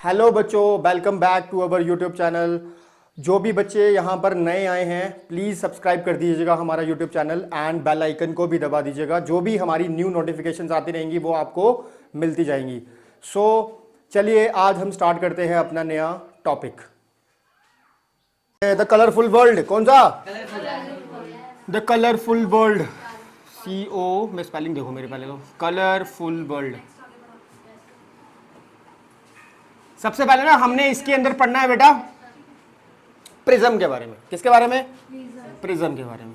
Hello बच्चों, welcome back to our YouTube channel. जो भी बच्चे यहाँ पर नए आए हैं प्लीज़ सब्सक्राइब कर दीजिएगा हमारा YouTube channel and bell icon को भी दबा दीजिएगा। जो भी हमारी न्यू नोटिफिकेशंस आती रहेंगी वो आपको मिलती जाएंगी। सो चलिए आज हम स्टार्ट करते हैं अपना नया टॉपिक, द कलरफुल वर्ल्ड। कौन सा? The colourful world. CO में स्पेलिंग देखो मेरे पहले तो, कलरफुल वर्ल्ड। सबसे पहले ना हमने इसके अंदर पढ़ना है बेटा प्रिज्म के बारे में। किसके बारे में? प्रिज्म के बारे में।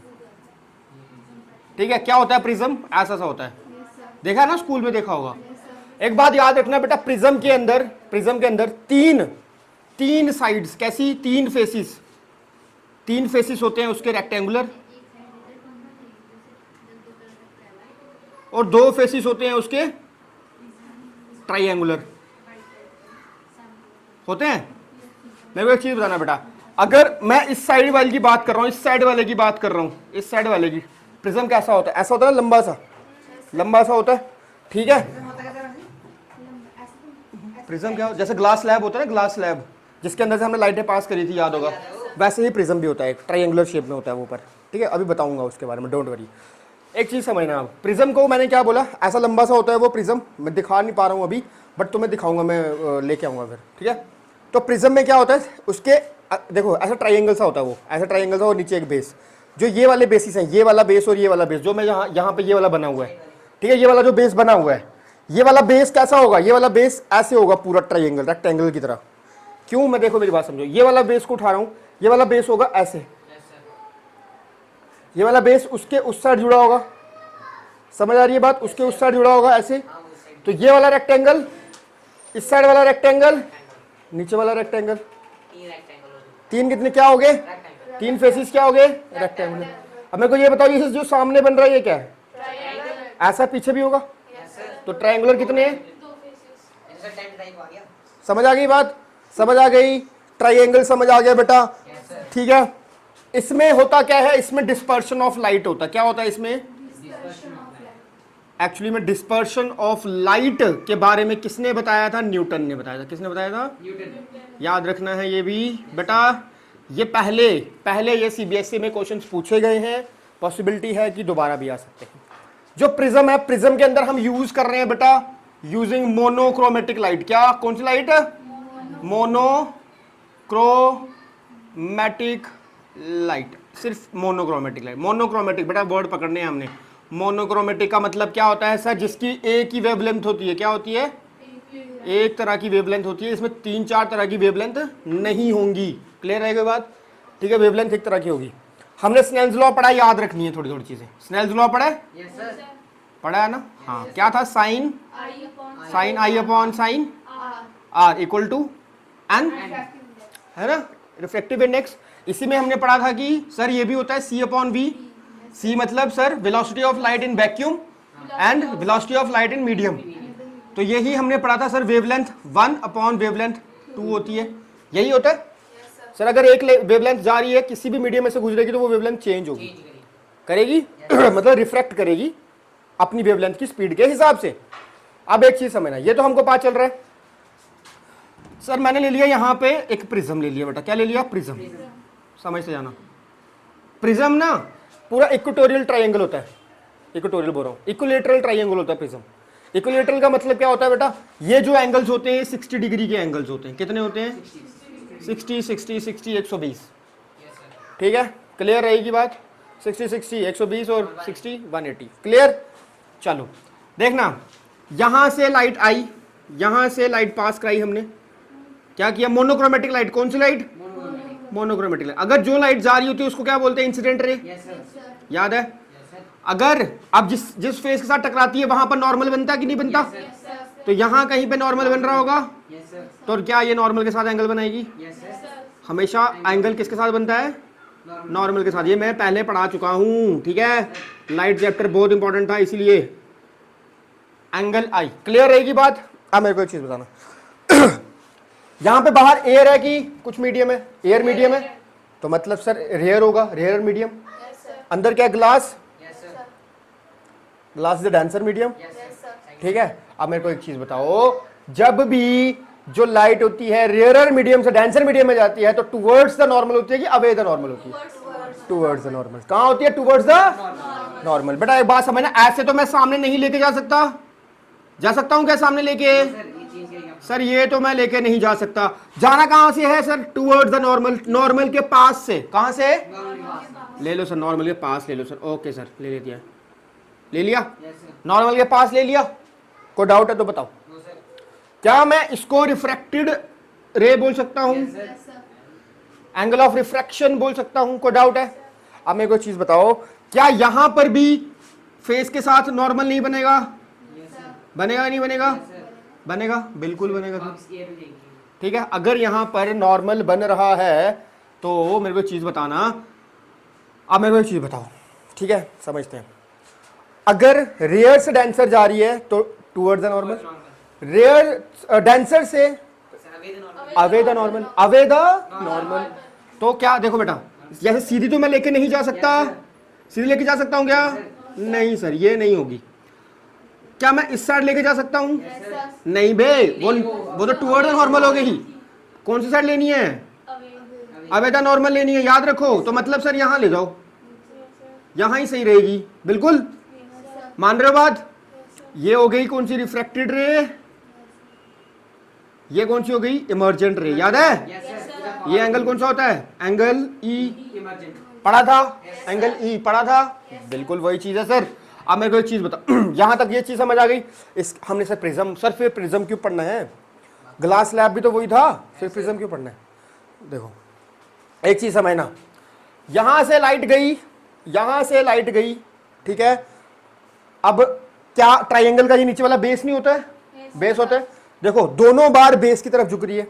ठीक है, क्या होता है प्रिज्म? ऐसा सा होता है, देखा ना स्कूल में, देखा होगा। एक बात याद रखना बेटा, प्रिज्म के अंदर तीन साइड्स, कैसी? तीन फेसिस होते हैं उसके, रेक्टेंगुलर, और दो फेसिस होते हैं उसके ट्राइंगुलर होते हैं। मेरे को एक चीज बताना बेटा, अगर मैं इस साइड वाले की बात कर रहा हूं, इस साइड वाले की बात कर रहा हूं, इस साइड वाले की, प्रिज्म कैसा होता है? ऐसा होता है, लंबा सा होता है। ठीक है, प्रिज्म क्या, जैसे ग्लास स्लैब होता है ना, ग्लास स्लैब जिसके अंदर से हमने लाइटें पास करी थी, याद होगा, वैसे ही प्रिज्म भी होता है, एक ट्रायंगुलर शेप में होता है वो ऊपर। ठीक है, अभी बताऊंगा उसके बारे में, डोंट वरी। एक चीज समझना आप, प्रिज्म को मैंने क्या बोला, ऐसा लंबा सा होता है वो प्रिज्म। मैं दिखा नहीं पा रहा हूँ अभी, बट तुम्हें दिखाऊंगा, मैं लेके आऊंगा फिर। ठीक है, तो प्रिज्म में क्या होता है, उसके देखो ऐसा ट्रायंगल सा होता है वो, ऐसा ट्रायंगल सा, और नीचे एक बेस। जो ये वाले बेसिस हैं, ये वाला बेस और ये वाला बेस, जो मैं यहाँ पे ये वाला बना हुआ है, ठीक है, ये वाला जो बेस बना हुआ है, ये वाला बेस कैसा होगा? ये वाला बेस ऐसे होगा, पूरा ट्रायंगल, रेक्टेंगल की तरह। क्यों? मैं देखो मेरी बात समझो, ये वाला बेस को उठा रहा हूँ, ये वाला बेस होगा ऐसे, ये वाला बेस उसके उस साइड जुड़ा होगा, समझ आ रही है बात? उसके उस साइड जुड़ा होगा ऐसे। तो ये वाला रेक्टेंगल, इस साइड वाला रेक्टेंगल, नीचे वाला रेक्टेंगल, तीन कितने क्या हो गए? तीन फेसिस क्या हो गए? रेक्टेंगल। अब मेरे को ये बताओ, ये जो सामने बन रहा है ये क्या है? ऐसा पीछे भी होगा, तो ट्रायंगुलर कितने हैं? समझ आ गई बात? समझ आ गई? ट्रायंगल समझ आ गया बेटा? ठीक है, इसमें होता क्या है, इसमें डिस्पर्शन ऑफ लाइट होता है। क्या होता है इसमें? एक्चुअली में डिस्पर्शन ऑफ लाइट के बारे में किसने बताया था? न्यूटन ने बताया था। किसने बताया था? न्यूटन। याद रखना है ये भी बेटा, ये पहले ये CBSE में क्वेश्चंस पूछे गए हैं, पॉसिबिलिटी है कि दोबारा भी आ सकते हैं। जो प्रिज्म है, प्रिज्म के अंदर हम यूज कर रहे हैं बेटा यूजिंग मोनोक्रोमेटिक लाइट। क्या? कौन सी लाइट? मोनोक्रोमेटिक लाइट, सिर्फ मोनोक्रोमेटिक लाइट। मोनोक्रोमेटिक बेटा वर्ड पकड़ने हैं हमने। मोनोक्रोमेटिक का मतलब क्या होता है? सर जिसकी एक ही वेवलेंथ होती है। क्या होती है? एक तरह की वेवलेंथ होती है। इसमें 3-4 तरह की वेवलेंथ नहीं होंगी। क्लियर रहेगा बात? ठीक है, वेवलेंथ एक तरह की होगी। हमने स्नेल्स लॉ पढ़ा, याद रखनी है थोड़ी थोड़ी चीजें। स्नेल्स लॉ पढ़ा है? पढ़ा है ना? हाँ, क्या था? Sine I upon sine R equal to n, है ना, रिफ्रेक्टिव इंडेक्स। इसी में हमने पढ़ा था कि सर ये भी होता है C अपॉन V। C मतलब sir velocity of light in vacuum and velocity of light in medium. तो यही हमने पढ़ा था सर, वेवलेंथ 1 अपॉन वेवलेंथ 2 होती है। यही होता है सर, अगर एक वेवलेंथ जा रही है किसी भी मीडियम में से गुजरेगी तो वो वेवलेंथ चेंज होगी, करेगी मतलब रिफ्रैक्ट करेगी अपनी वेवलेंथ की स्पीड के हिसाब से। अब एक चीज समझना, ये तो हमको पता चल रहा है सर, मैंने ले लिया यहाँ पे एक प्रिज्म ले लिया बेटा। क्या ले लिया? प्रिज्म। समझ से जाना, प्रिज्म ना पूरा इक्वेटोरियल ट्रायंगल होता है। इक्वेटोरियल बोल रहा हूँ, इक्विलेटरल ट्रायंगल होता है प्रिज्म। इक्विलेटरल का मतलब क्या होता है बेटा? ये जो एंगल्स होते हैं 60 डिग्री के एंगल्स होते हैं। कितने होते हैं? 60 60 60 120। ठीक है, क्लियर रहेगी बात? 60 60 120 और 60 180। क्लियर? चलो देखना, यहां से लाइट आई, यहां से लाइट पास कराई हमने। क्या किया? Monochromatic light. कौन सी लाइट? Monochromatic light. अगर जो लाइट जा रही होती है उसको क्या बोलते हैं? Incident ray. याद है? अगर अब जिस फेस के साथ टकराती है वहां पर नॉर्मल बनता है कि नहीं बनता? तो यहां कहीं पे नॉर्मल बन रहा होगा, तो क्या ये नॉर्मल के साथ एंगल बनाएगी? हमेशा एंगल किसके साथ बनता है? नॉर्मल के साथ। ये मैं पहले पढ़ा चुका हूं। ठीक है, लाइट चैप्टर बहुत इंपॉर्टेंट था, इसीलिए एंगल आई। क्लियर रहेगी बात? अब मेरे को एक चीज बताना, यहां पे बाहर एयर है कि कुछ मीडियम है? एयर मीडियम है, तो मतलब सर रेयर होगा, रेयर मीडियम। अंदर क्या? Glass. Glass is the denser medium. ठीक है, अब मेरे को एक चीज बताओ, जब भी जो लाइट होती है रेयरर मीडियम से डेंसर मीडियम में जाती है तो टुवर्ड्स द नॉर्मल होती है कि अवे द नॉर्मल होती है? Towards the normal. कहां होती है? Towards the normal. बेटा एक बात समझना, ऐसे तो मैं सामने नहीं लेके जा सकता। जा सकता हूं क्या सामने लेके? सर ये तो मैं लेके नहीं जा सकता। जाना कहां से है sir? Towards the normal. Normal के पास से। कहां से? ले लो सर, नॉर्मल के पास ले लो सर। ओके सर, ले दिया। ले लिया? नॉर्मल के पास ले लिया। कोई डाउट है तो बताओ। क्या मैं इसको रिफ्रैक्टेड रे बोल सकता हूं? एंगल ऑफ रिफ्रैक्शन बोल सकता हूं? कोई डाउट है? अब मेरे को चीज बताओ, क्या यहां पर भी फेस के साथ नॉर्मल नहीं बनेगा? बनेगा नहीं बनेगा? बनेगा, बिल्कुल बनेगा। ठीक है, अगर यहां पर नॉर्मल बन रहा है तो मेरे को चीज बताना। अब मेरे को चीज बताओ, ठीक है, समझते हैं। अगर रेयर से डेंसर जा रही है तो towards the normal, rarer denser से away the normal, away the normal. तो क्या देखो बेटा, जैसे सीधी तो मैं लेके नहीं जा सकता। सीधी लेके जा सकता हूं क्या? नहीं सर, ये नहीं होगी। क्या मैं इस साइड लेके जा सकता हूं? नहीं बे, वो तो टुवर्ड द नॉर्मल हो गई। कौन सी साइड लेनी है? अवे द नॉर्मल लेनी है, याद रखो। तो मतलब सर यहां ले जाओ, यहां ही सही रहेगी। बिल्कुल मान रहे हो बात? ये हो गई कौन सी? रिफ्रैक्टेड रे। ये कौन सी हो गई? इमर्जेंट रे। याद है? ये एंगल कौन सा होता है? Angle E. पढ़ा था? एंगल ई पढ़ा था? बिल्कुल वही चीज है सर। अब मेरे को एक चीज बता, यहां तक ये चीज समझ आ गई। इस हमने सर प्रिज्म, सर फिर प्रिज्म क्यों पढ़ना है? ग्लास स्लैब भी तो वही था, फिर प्रिज्म क्यों पढ़ना है? देखो एक चीज समझना, यहां से लाइट गई, यहां से लाइट गई, ठीक है। अब क्या ट्राइंगल का ये नीचे वाला बेस नहीं होता है? बेस होता है। देखो दोनों बार बेस की तरफ झुक रही है।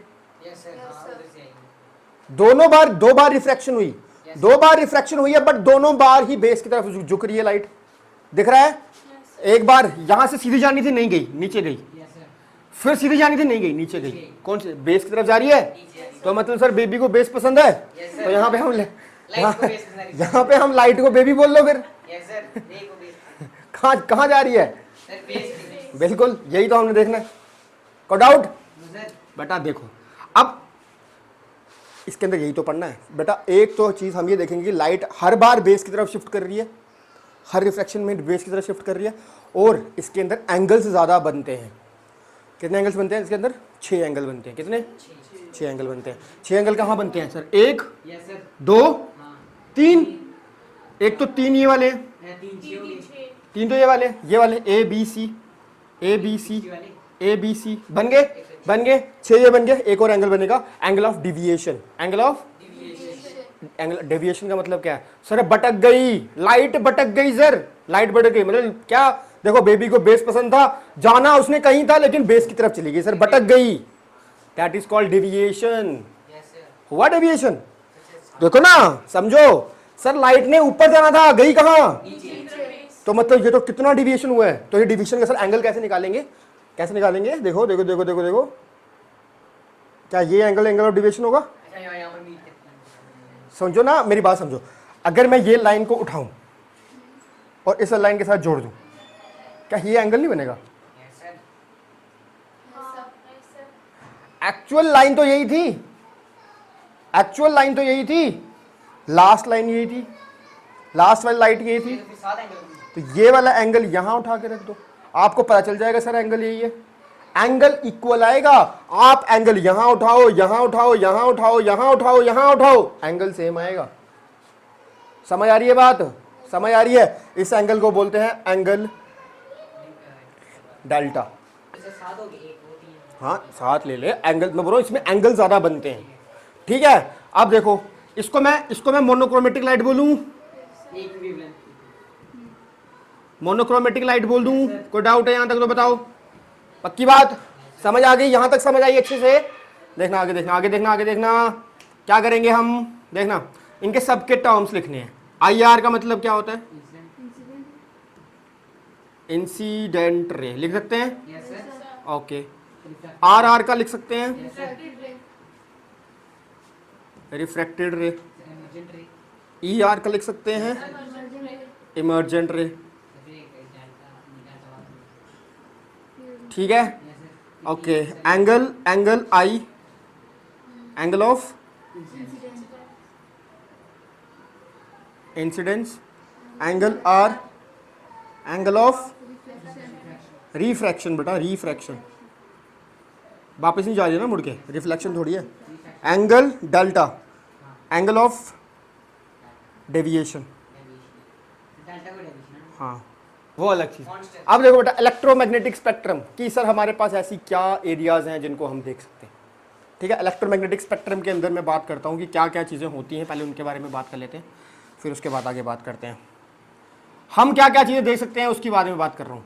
दोनों बार, दो बार रिफ्रैक्शन हुई, दो बार रिफ्रैक्शन हुई है, बट दोनों बार ही बेस की तरफ झुक रही है लाइट। दिख रहा है? एक बार यहां से सीधी जानी थी, नहीं गई, नीचे गई। फिर सीधी जानी थी, नहीं गई, नीचे गई। कौन से? बेस की तरफ जा रही है। तो मतलब सर बेबी को बेस पसंद है, तो यहाँ पे हम यहाँ पे हम लाइट को बेबी बोल लो फिर। कहां जा रही है? बिल्कुल यही तो हमने देखना है। को डाउट? बेटा देखो, अब इसके अंदर यही तो पढ़ना है बेटा। एक तो चीज हम ये देखेंगे कि लाइट हर बार बेस की तरफ शिफ्ट कर रही है, हर रिफ्लेक्शन में बेस की तरफ शिफ्ट कर रही है, और इसके अंदर एंगल्स ज्यादा बनते हैं। कितने एंगल्स बनते हैं इसके अंदर? 6 एंगल बनते हैं। कितने? 6 एंगल बनते हैं। 6 एंगल कहाँ बनते हैं सर? 1 2 3। एक तो 3 ये वाले, 3 तो ये वाले A B C, A B C, A B C बन गए, बन गए 6 ये बन गए। एक और एंगल बनेगा, angle of deviation. Angle of angle deviation का मतलब क्या है सर? भटक गई लाइट, भटक गई सर, लाइट भटक गई। मतलब क्या? देखो बेबी को बेस पसंद था, जाना उसने कहीं था, लेकिन बेस की तरफ चली गई सर, भटक गई। That is called deviation. हुआ डेविएशन? देखो ना, समझो सर, लाइट ने ऊपर जाना था, गई कहां? तो मतलब ये तो कितना डिविएशन हुआ है। तो ये डिविएशन का सर एंगल कैसे निकालेंगे? कैसे निकालेंगे? देखो देखो देखो देखो देखो, क्या ये एंगल एंगल ऑफ डिविएशन होगा? समझो ना, मेरी बात समझो। अगर मैं ये लाइन को उठाऊं और इस लाइन के साथ जोड़ दूं, क्या ये एंगल नहीं बनेगा? एक्चुअल लाइन तो यही थी, एक्चुअल लाइन तो यही थी, लास्ट लाइन यही थी, लास्ट वाली लाइट यही थी। तो ये वाला एंगल यहां उठा के रख दो, आपको पता चल जाएगा सर एंगल यही है। एंगल इक्वल आएगा। आप एंगल यहां उठाओ, यहां उठाओ, यहां उठाओ, यहां उठाओ, यहां उठाओ, एंगल सेम आएगा। समझ आ रही है बात? समझ आ रही है? इस एंगल को बोलते हैं एंगल डेल्टा। हाँ 7 ले ले एंगल, मैं बोल रहा हूं इसमें एंगल ज्यादा बनते हैं। ठीक है, अब देखो इसको मैं मोनोक्रोमेटिक लाइट बोलूं, मोनोक्रोमेटिक लाइट बोल दूं? कोई डाउट है यहां तक तो बताओ। पक्की बात? समझ आ गई? यहां तक समझ आई अच्छे से? देखना आगे, देखना आगे, देखना आगे, देखना क्या करेंगे हम। देखना इनके सबके टर्म्स लिखने हैं। IR का मतलब क्या होता है? इंसिडेंट रे लिख सकते हैं? ओके। RR का लिख सकते हैं? रिफ्रैक्टेड रे। ER का लिख सकते हैं? Emergent ray. ठीक है, okay, angle I, angle of incidence, angle R, angle of refraction. बेटा रिफ्रैक्शन वापस नहीं जा रही है ना मुड़ के, रिफ्लेक्शन थोड़ी है। Angle delta, angle of deviation, हाँ वो अलग चीज़। अब देखो बेटा इलेक्ट्रोमैग्नेटिक स्पेक्ट्रम कि सर हमारे पास ऐसी क्या एरियाज हैं जिनको हम देख सकते हैं। ठीक है, इलेक्ट्रोमैग्नेटिक स्पेक्ट्रम के अंदर मैं बात करता हूँ कि क्या क्या चीज़ें होती हैं, पहले उनके बारे में बात कर लेते हैं, फिर उसके बाद आगे बात करते हैं। हम क्या क्या चीज़ें देख सकते हैं उसके बारे में बात कर रहा हूँ।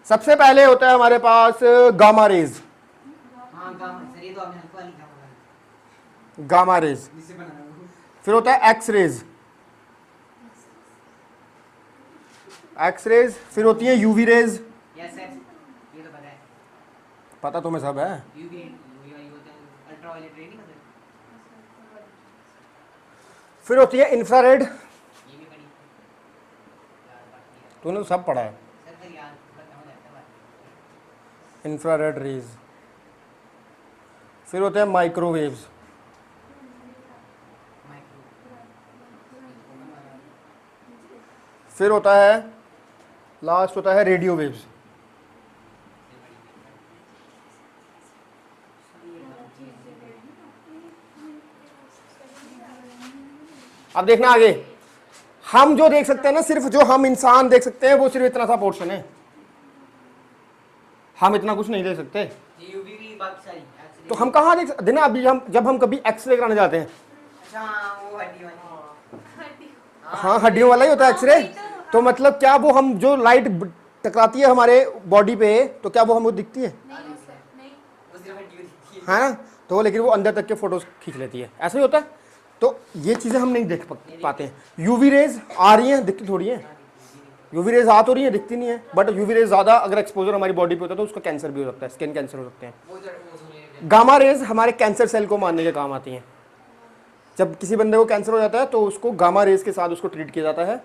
सबसे पहले होता है हमारे पास गामा रेज, गामा रेज, फिर होता है एक्स रेज, एक्स रेज, फिर होती है यूवी रेज, पता तुम्हें सब है। फिर होती है इंफ्रारेड, तूने तो सब पढ़ा है, इंफ्रारेड रेज। फिर होते हैं माइक्रोवेव्स, फिर होता है लास्ट होता है रेडियो वेव्स। अब देखना आगे, हम जो देख सकते हैं ना, सिर्फ जो हम इंसान देख सकते हैं वो सिर्फ इतना सा पोर्शन है, हम इतना कुछ नहीं देख सकते। तो हम कहाँ देख सकते ना, अभी हम जब हम कभी एक्सरे कराने जाते हैं, हाँ हड्डियों वाला ही होता है एक्सरे, तो मतलब क्या वो हम जो लाइट टकराती है हमारे बॉडी पे, तो क्या वो हमें दिखती है? है ना, तो लेकिन वो अंदर तक के फोटोज खींच लेती है, ऐसा ही होता है। तो ये चीज़ें हम नहीं देख पाते हैं। यूवी रेज आ रही हैं, दिखती थोड़ी है, यूवी रेज आ तो रही है, दिखती नहीं है, बट यूवी रेज ज़्यादा अगर एक्सपोजर हमारी बॉडी पे होता है तो उसका कैंसर भी हो सकता है, स्किन कैंसर हो सकते हैं। गामा रेज हमारे कैंसर सेल को मारने के काम आती हैं। जब किसी बंदे को कैंसर हो जाता है तो उसको गामा रेज के साथ उसको ट्रीट किया जाता है।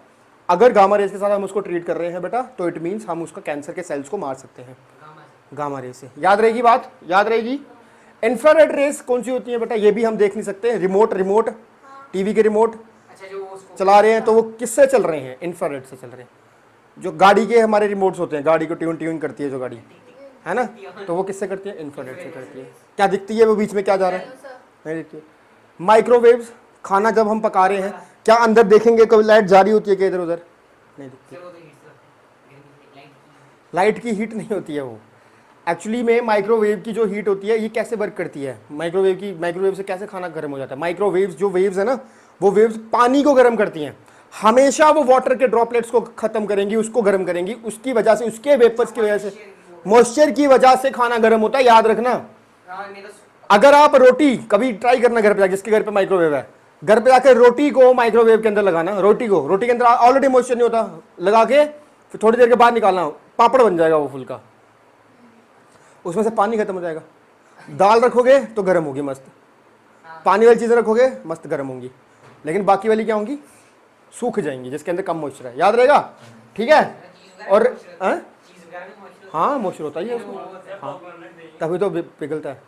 अगर गामा रेज के साथ हम उसको ट्रीट कर रहे हैं बेटा, तो इट मीन्स हम उसका कैंसर के सेल्स को मार सकते हैं गामा रेज से। याद रहेगी बात, याद रहेगी। इंफ्रारेड रेज कौन सी होती है बेटा, ये भी हम देख नहीं सकते। रिमोट टीवी के रिमोट चला रहे हैं तो वो किससे चल रहे हैं? इंफ्रारेड से चल रहे हैं। जो गाड़ी के हमारे रिमोट्स होते हैं, गाड़ी को ट्यून करती है जो गाड़ी, है ना, तो वो किससे करती है? इंफ्रारेड से करती है। क्या दिखती है वो बीच में क्या जा रहा है? नहीं दिखती है। माइक्रोवेव्स, खाना जब हम पका रहे हैं क्या अंदर देखेंगे कभी लाइट जारी होती है क्या इधर उधर? नहीं दिखती। लाइट की हीट नहीं होती है वो। एक्चुअली में माइक्रोवेव की जो हीट होती है ये कैसे वर्क करती है? माइक्रोवेव से कैसे खाना गर्म हो जाता है? माइक्रोवेव्स जो वेव्स है ना, वो वेव्स पानी को गर्म करती हैं। हमेशा वो वाटर के ड्रॉपलेट्स को खत्म करेंगी, उसको गर्म करेंगी, उसकी वजह से, उसके वेपर्स की वजह से, मॉइस्चर की वजह से खाना गर्म होता है। याद रखना। अगर आप रोटी कभी ट्राई करना घर पे जाके, जिसके घर पे माइक्रोवेव है, घर पे जाकर रोटी को माइक्रोवेव के अंदर लगाना, रोटी के अंदर ऑलरेडी मॉइस्चर नहीं होता, लगा के फिर थोड़ी देर के बाद निकालना, पापड़ बन जाएगा वो फुल्का, उसमें से पानी खत्म हो जाएगा। दाल रखोगे तो गर्म होगी मस्त, पानी वाली चीज़ें रखोगे मस्त गर्म होंगी, लेकिन बाकी वाली क्या होंगी? सूख जाएंगी, जिसके अंदर कम मॉइस्चर है। याद रहेगा, ठीक है। और हाँ मॉइस्चर होता ही है उसमें, हाँ तभी तो पिघलता है।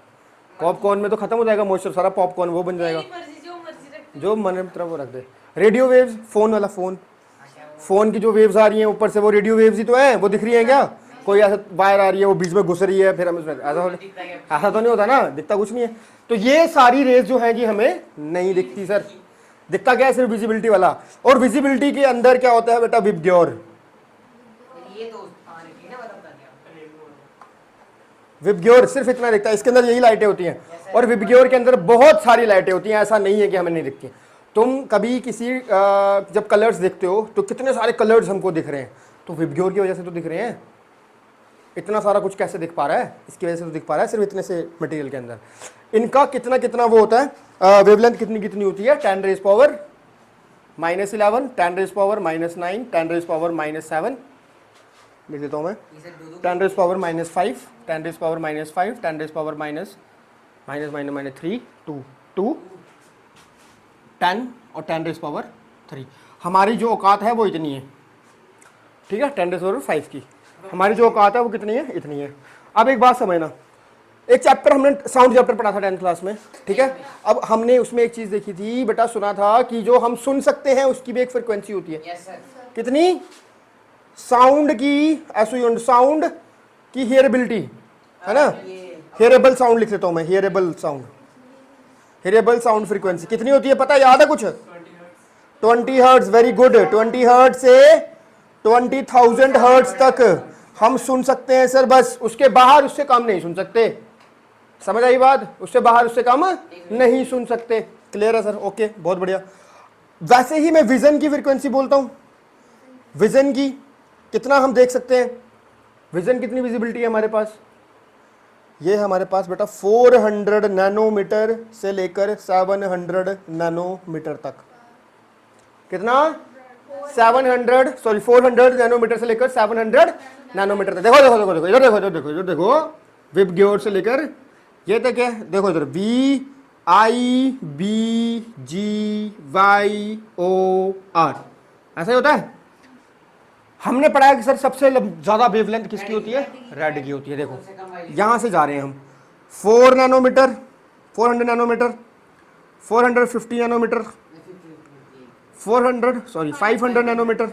पॉपकॉर्न में तो खत्म हो जाएगा मॉइस्चर, सारा पॉपकॉर्न वो बन जाएगा, जो मन तरह वो रख दे। रेडियो वेव्स, फोन वाला फोन की जो वेव्स आ रही हैं ऊपर से, वो रेडियो वेव्स ही तो है। वो दिख रही है क्या? कोई ऐसा वायर आ रही है वो बीच में घुस रही है, फिर हम इसमें ऐसा तो नहीं होता ना, दिखता कुछ नहीं है। तो ये सारी रेज जो है कि हमें नहीं दिखती सर। दिखता क्या है? सिर्फ विजिबिलिटी वाला। और विजिबिलिटी के अंदर क्या होता है बेटा? विबग्योर। विबग्योर सिर्फ इतना दिखता है, इसके अंदर यही लाइटें होती हैं। और विबग्योर के अंदर बहुत सारी लाइटें होती हैं, ऐसा नहीं है कि हमें नहीं दिखती। तुम कभी किसी जब कलर्स देखते हो तो कितने सारे कलर्स हमको दिख रहे हैं, तो विबग्योर की वजह से तो दिख रहे हैं। इतना सारा कुछ कैसे दिख पा रहा है? इसकी वजह से तो दिख पा रहा है, सिर्फ इतने से मटेरियल के अंदर। इनका कितना कितना वो होता है, वेवलेंथ कितनी कितनी होती है? 10⁻⁻⁻11, 10⁻⁻⁹, 10⁻⁻7 लिख देता हूँ मैं, 10⁻⁻⁵, 10⁻⁻5, 10⁻⁻3, 2, 10 और 10⁻3। हमारी जो औकात है वो इतनी है, ठीक है, 10⁻5 की। हमारी जो औकात है वो कितनी है? इतनी है। अब एक बात समझना, एक चैप्टर हमने साउंड चैप्टर पढ़ा था 10th क्लास में, ठीक है। अब हमने उसमें एक चीज देखी थी बेटा, सुना था कि जो हम सुन सकते हैं उसकी भी एक फ्रिक्वेंसी होती है। Yes sir. कितनी? साउंड की, साउंड की हियरेबिलिटी है ना, हियरेबल साउंड लिख लेता हूं मैं, हियरेबल साउंड, हियरेबल साउंड फ्रीक्वेंसी कितनी होती है पता याद है कुछ? 20 हर्ट्ज। Very good. 20 हर्ट्ज से 20,000 हर्ट्ज तक हम सुन सकते हैं सर, बस उसके बाहर उससे कम नहीं सुन सकते। समझ आई बात? उससे बाहर उससे कम नहीं सुन सकते। क्लियर है सर? ओके, बहुत बढ़िया। वैसे ही मैं विजन की फ्रीक्वेंसी बोलता हूं। विजन की कितना हम देख सकते हैं? विजन कितनी विजिबिलिटी है हमारे पास? ये हमारे पास बेटा 400 नैनोमीटर से लेकर 700 नैनोमीटर तक। कितना? 400 नैनोमीटर से लेकर 700 नैनोमीटर तक। देखो देखो देखो देखो इधर देखो, इधर देखो, इधर देखो, विब गियोर से लेकर ये तक है। देखो इधर VIBGYOR ऐसा ही होता है। हमने पढ़ा है कि सर सबसे ज्यादा वेवलेंथ किसकी होती है? रेड की होती है। देखो यहां से जा रहे हैं हम 4 नैनोमीटर, 400 नैनोमीटर, 450 नैनोमीटर, 500 नैनोमीटर,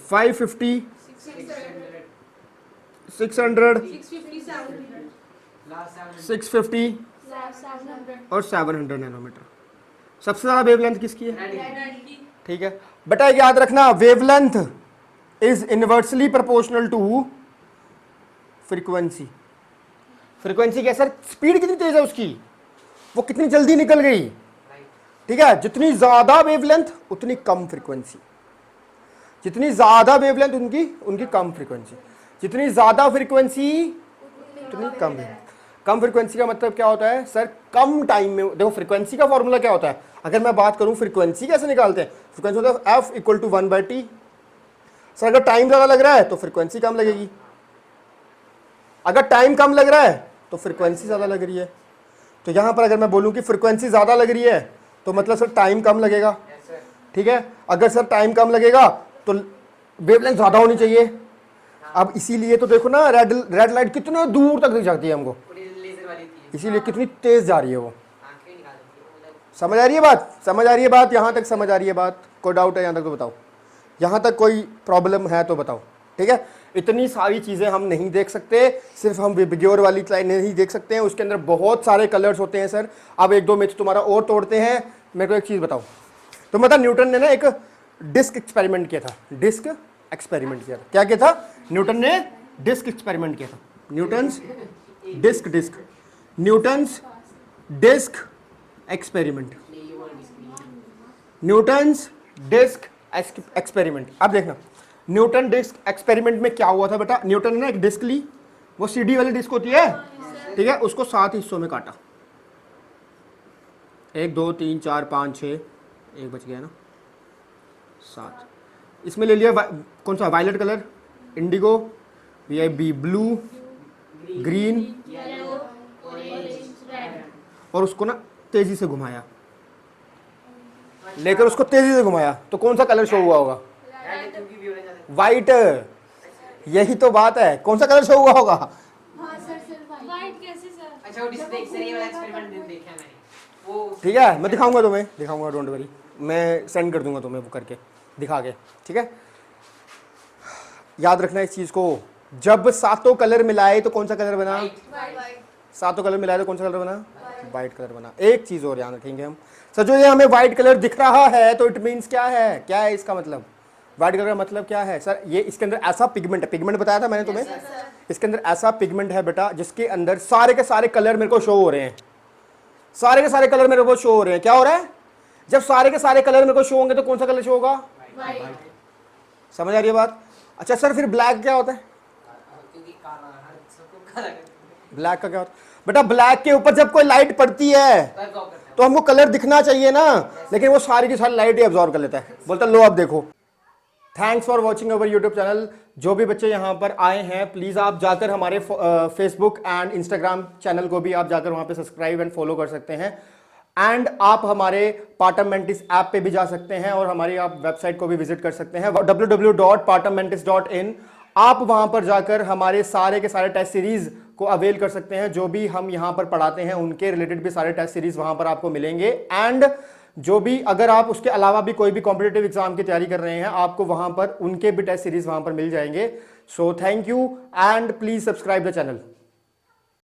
550, 600, 650 और 700 नैनोमीटर। सबसे ज्यादा वेवलेंथ किसकी है? ठीक है बेटा, याद रखना, wavelength is inversely proportional to frequency. Frequency क्या सर? स्पीड कितनी तेज है उसकी, वो कितनी जल्दी निकल गई। ठीक है, जितनी ज्यादा वेवलेंथ उतनी कम फ्रीक्वेंसी, जितनी ज्यादा वेवलेंथ उनकी कम फ्रीक्वेंसी, जितनी ज्यादा फ्रीक्वेंसी उतनी कम है। कम फ्रीक्वेंसी का मतलब क्या होता है सर? कम टाइम में। देखो फ्रीक्वेंसी का फॉर्मूला क्या होता है? अगर मैं बात करूं फ्रीक्वेंसी कैसे निकालते हैं, फ्रीक्वेंसी होता है F = 1/T। सर अगर टाइम ज्यादा लग रहा है तो फ्रीक्वेंसी कम लगेगी, अगर टाइम कम लग रहा है तो फ्रीक्वेंसी ज्यादा लग रही है। तो यहां पर अगर मैं बोलूं कि फ्रीक्वेंसी ज्यादा लग रही है तो मतलब सर टाइम कम लगेगा। ठीक है, अगर सर टाइम कम लगेगा तो वेवलेंथ ज्यादा होनी चाहिए। अब इसीलिए तो देखो ना, रेड लाइट कितने दूर तक दिख जाती है हमको, इसीलिए कितनी तेज जा रही है वो। समझ आ रही है बात? समझ आ रही है बात? यहां तक समझ आ रही है बात? कोई डाउट है यहां तक तो बताओ, यहां तक कोई प्रॉब्लम है तो बताओ। ठीक है, इतनी सारी चीजें हम नहीं देख सकते, सिर्फ हम विबग्योर वाली लाइन नहीं देख सकते हैं, उसके अंदर बहुत सारे कलर्स होते हैं सर। अब एक दो मिथ तुम्हारा और तोड़ते हैं। मेरे को एक चीज बताओ, तो मतलब न्यूटन ने ना एक डिस्क एक्सपेरिमेंट किया था, डिस्क एक्सपेरिमेंट किया था। क्या किया था? न्यूटन ने डिस्क एक्सपेरिमेंट किया था। Newton's disc experiment, Newton's disc experiment. अब देखना न्यूटन डिस्क एक्सपेरिमेंट में क्या हुआ था बेटा। न्यूटन ने एक डिस्क ली, वो सीडी वाली डिस्क होती है, ठीक है, उसको 7 हिस्सों में काटा। 1 2 3 4 5 6, एक बच गया ना, 7। इसमें ले लिया कौन सा? Violet colour, indigo, VIB blue, green, और उसको ना तेजी से घुमाया, लेकर उसको तेजी से घुमाया तो कौन सा कलर शो हुआ होगा? वाइट। यही तो बात है, कौन सा कलर शो हुआ होगा? ठीक है, मैं दिखाऊंगा तुम्हें, दिखाऊंगा, डोंट वरी, मैं सेंड कर दूंगा तुम्हें वो करके दिखा के। ठीक है, याद रखना इस चीज को, जब सातों कलर मिलाए तो कौन सा कलर बना? सातों कलर मिलाए तो कौन सा कलर बना? व्हाइट कलर बना। एक चीज और ध्यान रखेंगे हम सर, जो ये हमें व्हाइट कलर दिख रहा है तो इट मीन्स क्या है? क्या है इसका मतलब? व्हाइट कलर का मतलब क्या है सर? ये इसके अंदर ऐसा पिगमेंट है, पिगमेंट बताया था मैंने तुम्हें, इसके अंदर ऐसा पिगमेंट है बेटा जिसके अंदर सारे के सारे कलर मेरे को शो हो रहे हैं, सारे के सारे कलर मेरे को शो हो रहे हैं। क्या हो रहा है? जब सारे के सारे कलर मेरे को शो होंगे तो कौन सा कलर शो होगा? समझ आ रही है बात? अच्छा सर फिर ब्लैक क्या होता है? ब्लैक का क्या होता है बेटा? ब्लैक के ऊपर जब कोई लाइट पड़ती है तो हमको कलर दिखना चाहिए ना, लेकिन वो सारी की सारी लाइट ही अब्सॉर्ब कर लेता है, बोलता लो अब देखो। Thanks for watching our YouTube channel. जो भी बच्चे यहाँ पर आए हैं प्लीज आप जाकर हमारे फेसबुक एंड इंस्टाग्राम चैनल को भी आप जाकर वहां पे सब्सक्राइब एंड फॉलो कर सकते हैं, एंड आप हमारे पाटममेंटिस ऐप पे भी जा सकते हैं और हमारी आप वेबसाइट को भी विजिट कर सकते हैं www.patammentis.in। आप वहां पर जाकर हमारे सारे के सारे टेस्ट सीरीज को अवेल कर सकते हैं। जो भी हम यहां पर पढ़ाते हैं उनके रिलेटेड भी सारे टेस्ट सीरीज वहां पर आपको मिलेंगे। एंड जो भी, अगर आप उसके अलावा भी कोई भी कॉम्पिटेटिव एग्जाम की तैयारी कर रहे हैं, आपको वहां पर उनके भी टेस्ट सीरीज वहां पर मिल जाएंगे। So thank you and please subscribe the channel.